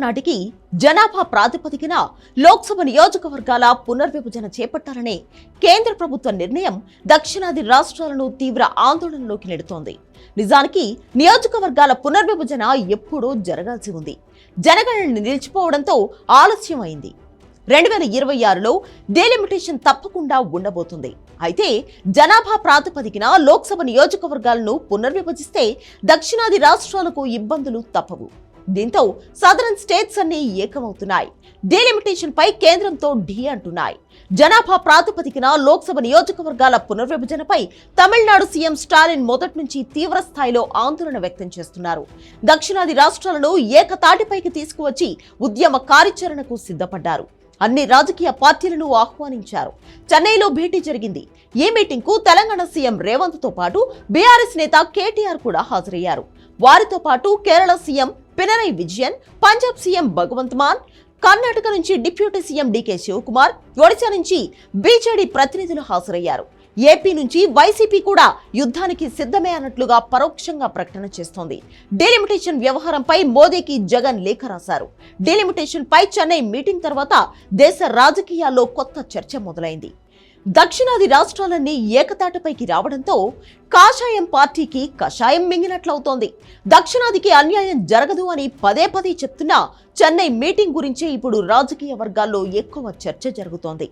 నాటికి జనాభా ప్రాతిపదికన లోక్సభ నియోజకవర్గాల పునర్విభజన చేపట్టాలనే కేంద్ర ప్రభుత్వ నిర్ణయం దక్షిణాది రాష్ట్రాలను తీవ్ర ఆందోళనలోకి నెడుతోంది. నిజానికి నియోజకవర్గాల పునర్విభజన ఎప్పుడూ జరగాల్సి ఉంది. జనగణన నిలిచిపోవడంతో ఆలస్యం అయింది. 2026లో డెలిమిటేషన్ తప్పకుండా ఉండబోతుంది. అయితే జనాభా ప్రాతిపదికన లోక్సభ నియోజకవర్గాలను పునర్విభజిస్తే దక్షిణాది రాష్ట్రాలకు ఇబ్బందులు తప్పవు. దీంతో సదరన్ స్టేట్స్ అన్ని ఏకమవుతున్నాయి. డెలిమిటేషన్ పై కేంద్రంతో ఢీ అంటున్నాయి. జనాభా ప్రాతిపదికన లోక్సభ నియోజకవర్గాల పునర్విభజనపై తమిళనాడు సీఎం స్టాలిన్ మొదటి నుంచి తీవ్ర స్థాయిలో ఆందోళన వ్యక్తం చేస్తున్నారు. దక్షిణాది రాష్ట్రాలను ఏకతాటిపైకి తీసుకువచ్చి ఉద్యమ కార్యాచరణకు సిద్ధపడ్డారు. అన్ని రాజకీయ పార్టీలను ఆహ్వానించారు. చెన్నైలో భేటీ జరిగింది. ఈ మీటింగ్ కు తెలంగాణ సీఎం రేవంత్ తో పాటు బీఆర్ఎస్ నేత కేటీఆర్ కూడా హాజరయ్యారు. వారితో పాటు కేరళ సీఎం పినరయి విజయన్, పంజాబ్ సీఎం భగవంత్ మాన్, కర్ణాటక నుంచి డిప్యూటీ సీఎం డీకే శివకుమార్, ఒడిశా నుంచి బీజేడీ ప్రతినిధులు హాజరయ్యారు. ఏపీ నుంచి వైసీపీ కూడా యుద్ధానికి సిద్ధమే అన్నట్లుగా పరోక్షంగా ప్రకటన చేస్తోంది. డెలిమిటేషన్ వ్యవహారంపై మోదీకి జగన్ లేఖ రాశారు. డెలిమిటేషన్ పై చెన్నై మీటింగ్ తర్వాత దేశ రాజకీయాల్లో కొత్త చర్చ మొదలైంది. దక్షిణాది రాష్ట్రాలన్నీ ఏకతాటిపైకి రావడంతో కాషాయం పార్టీకి కషాయం మింగినట్లవుతోంది. దక్షిణాదికి అన్యాయం జరగదు అని పదే పదే చెప్తున్నా చెన్నై మీటింగ్ గురించే ఇప్పుడు రాజకీయ వర్గాల్లో ఎక్కువ చర్చ జరుగుతోంది.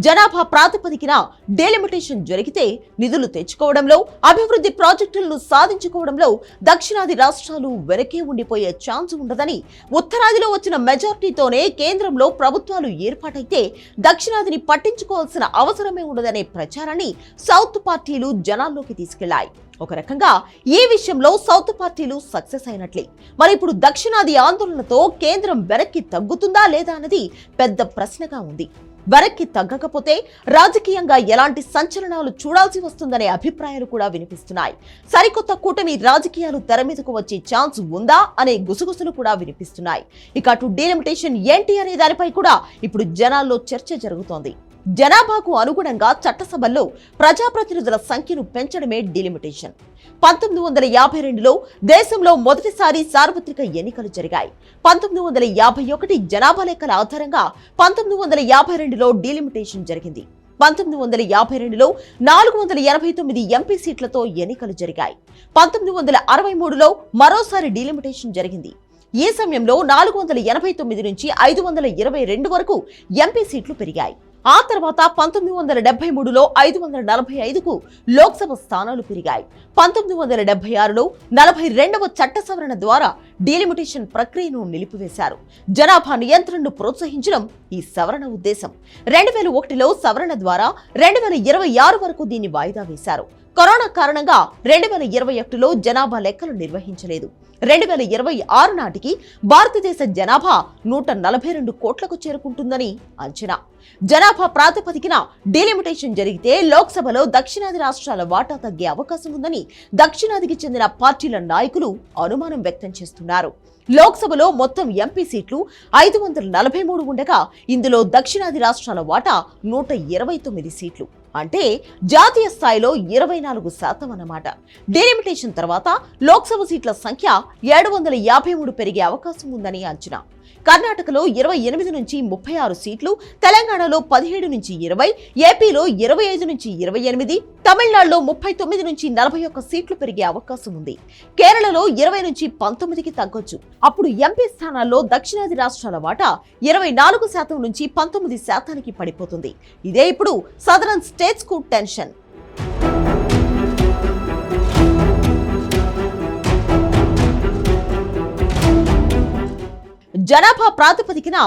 జనాభా ప్రాతిపదికన డెలిమిటేషన్ జరిగితే నిధులు తెచ్చుకోవడంలో, అభివృద్ధి ప్రాజెక్టులను సాధించుకోవడంలో దక్షిణాది రాష్ట్రాలు వెనకే ఉండిపోయే ఛాన్స్ ఉండదని, ఉత్తరాదిలో వచ్చిన మెజార్టీతోనే కేంద్రంలో ప్రభుత్వాలు ఏర్పాటైతే దక్షిణాదిని పట్టించుకోవాల్సిన అవసరమే ఉండదనే ప్రచారాన్ని సౌత్ పార్టీలు జనాల్లోకి తీసుకెళ్లాయి. ఒక రకంగా ఈ విషయంలో సౌత్ పార్టీలు సక్సెస్ అయినట్లే. మరి ఇప్పుడు దక్షిణాది ఆందోళనతో కేంద్రం వెనక్కి తగ్గుతుందా లేదా అన్నది పెద్ద ప్రశ్నగా ఉంది. వెనక్కి తగ్గకపోతే రాజకీయంగా ఎలాంటి సంచలనాలు చూడాల్సి వస్తుందనే అభిప్రాయాలు కూడా వినిపిస్తున్నాయి. సరికొత్త కూటమి రాజకీయాలు తెర మీదకు వచ్చే ఛాన్స్ ఉందా అనే గుసగుసలు కూడా వినిపిస్తున్నాయి. ఇక అటు డెలిమిటేషన్ ఏంటి అనే దానిపై కూడా ఇప్పుడు జనాల్లో చర్చ జరుగుతోంది. జనాభాకు అనుగుణంగా చట్టసభల్లో ప్రజాప్రతినిధుల సంఖ్యను పెంచడమే డెలిమిటేషన్. 1952లో దేశంలో మొదటిసారి సార్వత్రిక ఎన్నికలు జరిగాయి. 1951 జనాభా లెక్కల ఆధారంగా 1952లో డెలిమిటేషన్ జరిగింది. 1952లో 489 ఎంపీ సీట్లతో ఎన్నికలు జరిగాయి. 1963లో మరోసారి డెలిమిటేషన్ జరిగింది. ఈ సమయంలో 489 నుంచి 522 వరకు ఎంపీ సీట్లు పెరిగాయి. ఆ తర్వాత 1973లో 545కు లోక్సభ స్థానాలు పెరిగాయి. 1976లో 42వ చట్ట సవరణ ద్వారా డెలిమిటేషన్ ప్రక్రియను నిలిపివేశారు. జనాభా నియంత్రణను ప్రోత్సహించడం ఈ సవరణ ఉద్దేశం. 2001లో సవరణ ద్వారా 2026 వరకు దీన్ని వాయిదా వేశారు. కరోనా కారణంగా 2021లో జనాభా లెక్కలు నిర్వహించలేదు. 2026 నాటికి భారతదేశ జనాభా 142 కోట్లకు చేరుకుంటుందని అంచనా. జనాభా ప్రాతిపదికన డెలిమిటేషన్ జరిగితే లోక్సభలో దక్షిణాది రాష్ట్రాల వాటా తగ్గే అవకాశం ఉందని దక్షిణాదికి చెందిన పార్టీల నాయకులు అనుమానం వ్యక్తం చేస్తున్నారు. లోక్సభలో మొత్తం ఎంపీ సీట్లు 543 ఉండగా ఇందులో దక్షిణాది రాష్ట్రాల వాటా 129 సీట్లు. అంటే జాతీయ స్థాయిలో 24% అన్నమాట. డెలిమిటేషన్ తర్వాత లోక్సభ సీట్ల సంఖ్య 753 పెరిగే అవకాశం ఉందని అంచనా. కర్ణాటకలో 28 నుంచి 36 సీట్లు, తెలంగాణలో 17 నుంచి 20, ఏపీలో 25 నుంచి 28, తమిళనాడులో 39 నుంచి 41 సీట్లు పెరిగే అవకాశం ఉంది. కేరళలో 20 నుంచి 19కి తగ్గొచ్చు. అప్పుడు ఎంపీ స్థానాల్లో దక్షిణాది రాష్ట్రాల వాటా 24% నుంచి 19%కి పడిపోతుంది. ఇదే ఇప్పుడు సదరన్ స్టేట్స్ కు టెన్షన్. జనాభా ప్రాతిపదికన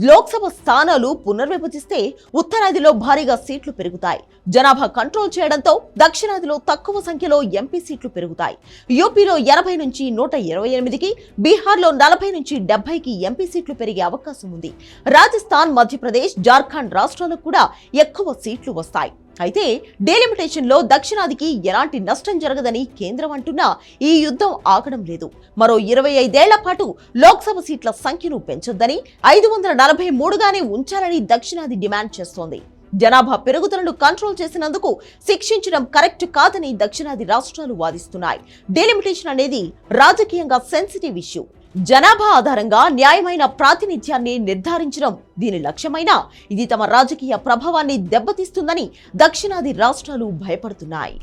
లోక్సభ స్థానాలు పునర్విభజిస్తే ఉత్తరాదిలో భారీగా సీట్లు పెరుగుతాయి. జనాభా కంట్రోల్ చేయడంతో దక్షిణాదిలో తక్కువ సంఖ్యలో ఎంపీ సీట్లు పెరుగుతాయి. యూపీలో 80 నుంచి 128కి, బీహార్లో 40 నుంచి 70కి ఎంపీ సీట్లు పెరిగే అవకాశం ఉంది. రాజస్థాన్, మధ్యప్రదేశ్, జార్ఖండ్ రాష్ట్రాలకు కూడా ఎక్కువ సీట్లు వస్తాయి. అయితే డెలిమిటేషన్ లో దక్షిణాదికి ఎలాంటి నష్టం జరగదని కేంద్రం అంటున్నా ఈ యుద్ధం ఆగడం లేదు. మరో 25 ఏళ్ల పాటు లోక్సభ సీట్ల సంఖ్యను పెంచొద్దని, 543గానే ఉంచాలని దక్షిణాది డిమాండ్ చేస్తోంది. జనాభా పెరుగుదలను కంట్రోల్ చేసినందుకు శిక్షించడం కరెక్ట్ కాదని దక్షిణాది రాష్ట్రాలు వాదిస్తున్నాయి. డెలిమిటేషన్ అనేది రాజకీయంగా సెన్సిటివ్ ఇష్యూ. జనాభా ఆధారంగా న్యాయమైన ప్రాతినిధ్యాన్ని నిర్ధారించడం దీని లక్ష్యమైనా ఇది తమ రాజకీయ ప్రభావాన్ని దెబ్బతీస్తుందని దక్షిణాది రాష్ట్రాలు భయపడుతున్నాయి.